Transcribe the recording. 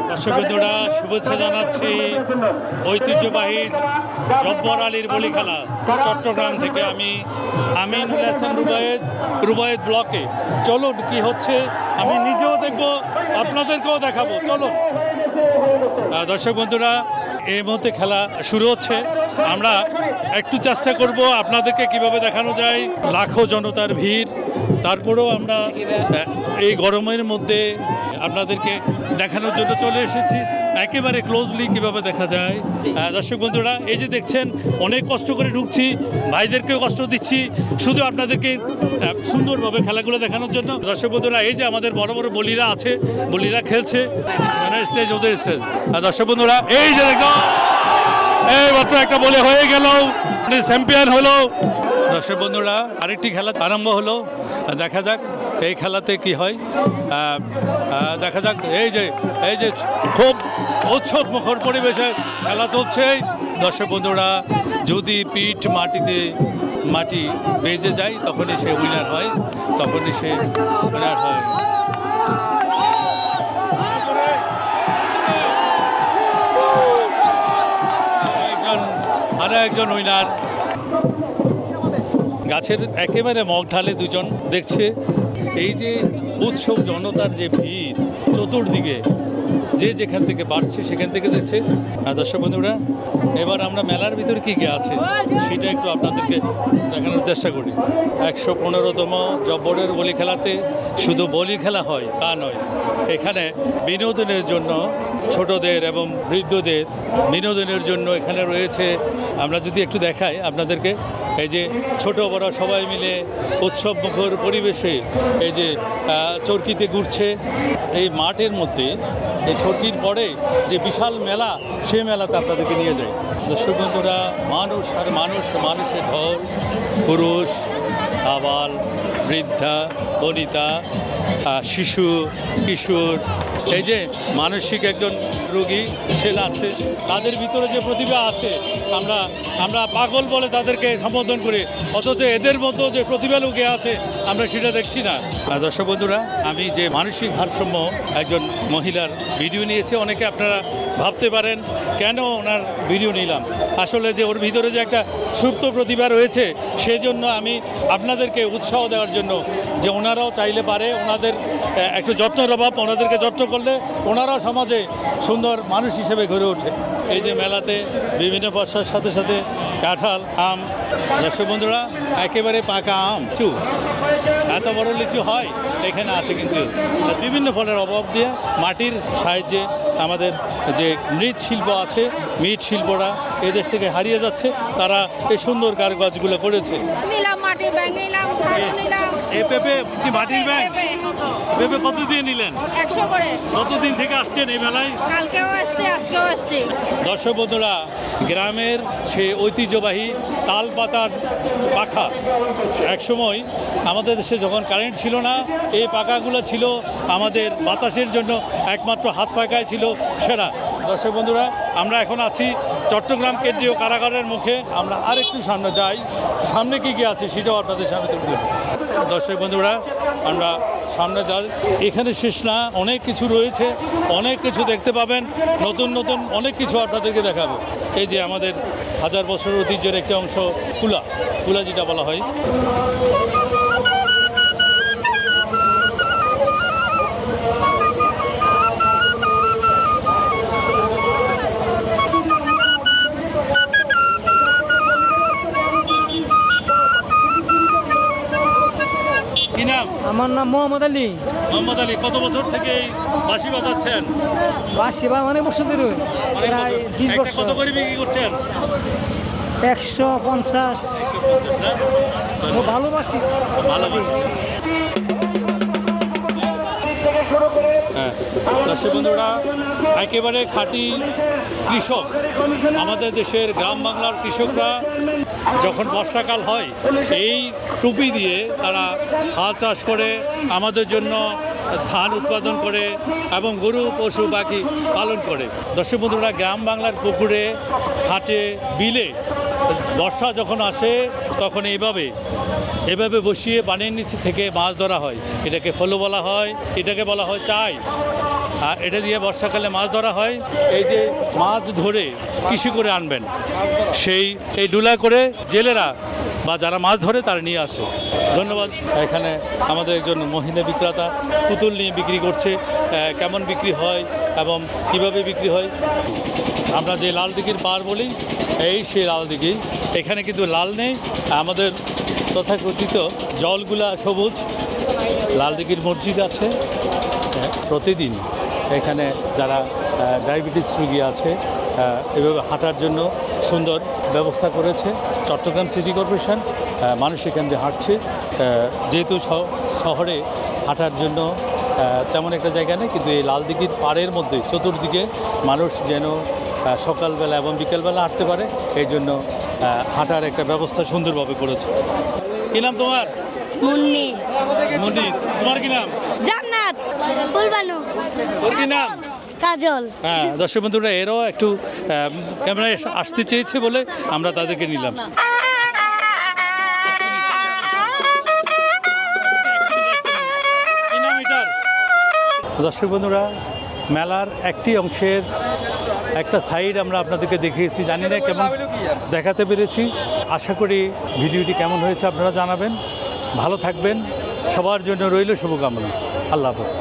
দর্শকবৃন্দরা শুভেচ্ছা জানাচ্ছি ঐতিহ্যবাহী জব্বর আলীর বলি খেলা চট্টগ্রাম থেকে। আমি আমিনুল হাসান রুবায়েত ব্লকে। চলুন কি হচ্ছে আমি নিজেও দেখব, আপনাদেরকেও দেখাবো। চলুন দর্শক বন্ধুরা, এই মুহূর্তে খেলা শুরু হচ্ছে। আমরা একটু চেষ্টা করব আপনাদেরকে কিভাবে দেখানো যায়। লাখো জনতার ভিড়, তারপরেও আমরা এই গরমের মধ্যে আপনাদেরকে দেখানোর জন্য চলে এসেছি একেবারে ক্লোজলি কিভাবে দেখা যায়। দর্শক বন্ধুরা, এই যে দেখছেন অনেক কষ্ট করে ঢুকছি, ভাইদেরকেও কষ্ট দিচ্ছি শুধু আপনাদেরকে সুন্দরভাবে খেলাগুলো দেখানোর জন্য। দর্শক বন্ধুরা, এই যে আমাদের বড় বড় বলিরা আছে, বলিরা খেলছে, মানে স্টেজ ওদের স্টেজ। দর্শক বন্ধুরা, এই যে দেখো এই মাত্র একটা বলে হয়ে গেল, চ্যাম্পিয়ন হলো। দর্শক বন্ধুরা, আরেকটি খেলা আরম্ভ হলো, দেখা যাক এই খেলাতে কি হয়। দেখা যাক এই যে খুব উৎসব মুখর পরিবেশে খেলা চলছে। দর্শক বন্ধুরা, যদি পিঠ মাটি বেজে যায় তখনই সে উইনার হয়, আরো একজন উইনার। গাছের একেবারে মগ ঢালে দুজন দেখছে। এই যে উৎসব জনতার যে ভিড়, চতুর্দিকে যে যেখান থেকে বাড়ছে সেখান থেকে দেখছে। দর্শক বন্ধুরা, এবার আমরা মেলার ভিতরে কী আছে সেটা একটু আপনাদেরকে দেখানোর চেষ্টা করি। 115তম জব্বরের বলি খেলাতে শুধু বলি খেলা হয় তা নয়, এখানে বিনোদনের জন্য ছোটদের এবং বৃদ্ধদের বিনোদনের জন্য এখানে রয়েছে। আমরা যদি একটু দেখাই আপনাদেরকে, এই যে ছোট বড় সবাই মিলে উৎসব মুখর পরিবেশে এই যে চরকিতে ঘুরছে এই মাঠের মধ্যে। এই চরকির পরে যে বিশাল মেলা, সে মেলাতে আপনাদেরকে নিয়ে যায়। দর্শক বন্ধুরা, মানুষ আর মানুষের ঢল, পুরুষ, আবাল, বৃদ্ধা, বনিতা, শিশু, কিশোর, এই যে মানসিক একজন রোগী সে আছে, তাদের ভিতরে যে প্রতিভা আছে আমরা পাগল বলে তাদেরকে সম্বোধন করি, অথচ এদের মতো যে প্রতিভা লোকে আছে আমরা সেটা দেখছি না। দর্শক বন্ধুরা, আমি যে মানসিক ভারসাম্য একজন মহিলার ভিডিও নিয়েছে, অনেকে আপনারা ভাবতে পারেন কেন ওনার ভিডিও নিলাম। আসলে যে ওর ভিতরে যে একটা সুপ্ত প্রতিভা রয়েছে, সেজন্য আমি আপনাদেরকে উৎসাহ দেওয়ার জন্য, যে ওনারাও চাইলে পারে, ওনাদের একটু যত্নের অভাব, ওনাদেরকে যত্ন করলে ওনারাও সমাজে সুন্দর মানুষ হিসেবে গড়ে ওঠে। এই যে মেলাতে বিভিন্ন ফসলের সাথে সাথে কাঁঠাল, আম। দর্শক বন্ধুরা, একেবারে পাকা আম, লিচু, এত বড় লিচু হয় এখানে আছে, কিন্তু বিভিন্ন ফলের অভাব দিয়ে মাটির সাহায্যে আমাদের যে মৃৎশিল্প আছে, মৃৎশিল্পরা এদেশ থেকে হারিয়ে যাচ্ছে। তারা এই সুন্দর কারুকাজগুলো করেছে। মাটির ব্যাগ নিলাম, নিলাম। এই পেঁপে কি মাটির ব্যাগ? পেঁপে কত দিয়ে নিলেন? 100 করে। কতদিন থেকে আসছেন এই মেলায়? কালকেও আসছি, আজকেও আসছি। দর্শক বন্ধুরা, গ্রামের সে ঐতিহ্যবাহী তাল পাতার পাখা, একসময় আমাদের দেশে যখন কারেন্ট ছিল না, এই পাখাগুলো ছিল আমাদের বাতাসের জন্য একমাত্র হাত পাখায় ছিল সেরা। দর্শক বন্ধুরা, আমরা এখন আছি চট্টগ্রাম কেন্দ্রীয় কারাগারের মুখে। আমরা আরেকটু সামনে যাই, সামনে কি আছে সেটাও আপনাদের সামনে তুলে ধরব। দর্শক বন্ধুরা, আমরা সামনে যাই। এখানে শেষ না, অনেক কিছু রয়েছে, অনেক কিছু দেখতে পাবেন, নতুন অনেক কিছু আপনাদেরকে দেখাবো। এই যে আমাদের 1000 বছরের ঐতিহ্যের একটি অংশ কুলা যেটা বলা হয়। আমার নাম মোহাম্মদ আলী। মোহাম্মদ আলী, কত বছর থেকে বাঁশি বাজাচ্ছেন? বাঁশি বা অনেক বছর ধরে, প্রায় 20 বছর। কত করে বিক্রি করছেন? 150। ভালোবাসি। হ্যাঁ, দর্শক বন্ধুরা, একেবারে খাঁটি কৃষক, আমাদের দেশের গ্রাম বাংলার কৃষকরা যখন বর্ষাকাল হয় এই টুপি দিয়ে তারা হাল চাষ করে, আমাদের জন্য ধান উৎপাদন করে এবং গরু পশু পাখি পালন করে। দর্শক বন্ধুরা, গ্রাম বাংলার পুকুরে, হাটে, বিলে বর্ষা যখন আসে তখন এভাবে বসিয়ে পানির নিচে থেকে মাছ ধরা হয়। এটাকে ফলো বলা হয়, এটাকে বলা হয় চাই। আর এটা দিয়ে বর্ষাকালে মাছ ধরা হয়। এই যে মাছ ধরে কৃষি করে আনবেন, এই ডুলা করে জেলেরা বা যারা মাছ ধরে তারা নিয়ে আসে। ধন্যবাদ। এখানে আমাদের একজন মহিলা বিক্রেতা পুতুল নিয়ে বিক্রি করছে, কেমন বিক্রি হয় এবং কিভাবে বিক্রি হয়। আমরা যে লাল দিঘির পার বলি, এই সেই লাল দিঘি। এখানে কিন্তু লাল নেই, আমাদের তথাকথিত জলগুলা সবুজ। লাল দিঘির মসজিদ আছে। প্রতিদিন এখানে যারা ডায়াবেটিস রোগী আছে এভাবে হাঁটার জন্য সুন্দর ব্যবস্থা করেছে চট্টগ্রাম সিটি কর্পোরেশন। মানুষ এখান দিয়ে হাঁটছে, যেহেতু শহরে হাঁটার জন্য তেমন একটা জায়গা নেই, কিন্তু এই লাল দিঘির পাড়ের মধ্যে চতুর্দিকে মানুষ যেন সকালবেলা এবং বিকেলবেলা হাঁটতে পারে, এই জন্য হাঁটার একটা ব্যবস্থা সুন্দরভাবে করেছে। কী নাম তোমার? মুন্নি। মুন্নি, তোমার কি নাম? জান্নাত। ফুলবানু। ওর কি নাম? কাজল। হ্যাঁ, দর্শক বন্ধুরা এরাও একটু ক্যামেরায় আসতে চেয়েছে বলে আমরা তাদেরকে নিলাম। কি নাম এটার? দর্শক বন্ধুরা, মেলার একটি অংশের একটা সাইড আমরা আপনাদেরকে দেখিয়েছি, জানি না কেমন দেখাতে পেরেছি। আশা করি ভিডিওটি কেমন হয়েছে আপনারা জানাবেন। ভালো থাকবেন, সবার জন্য রইল শুভকামনা। আল্লাহ হাফেজ।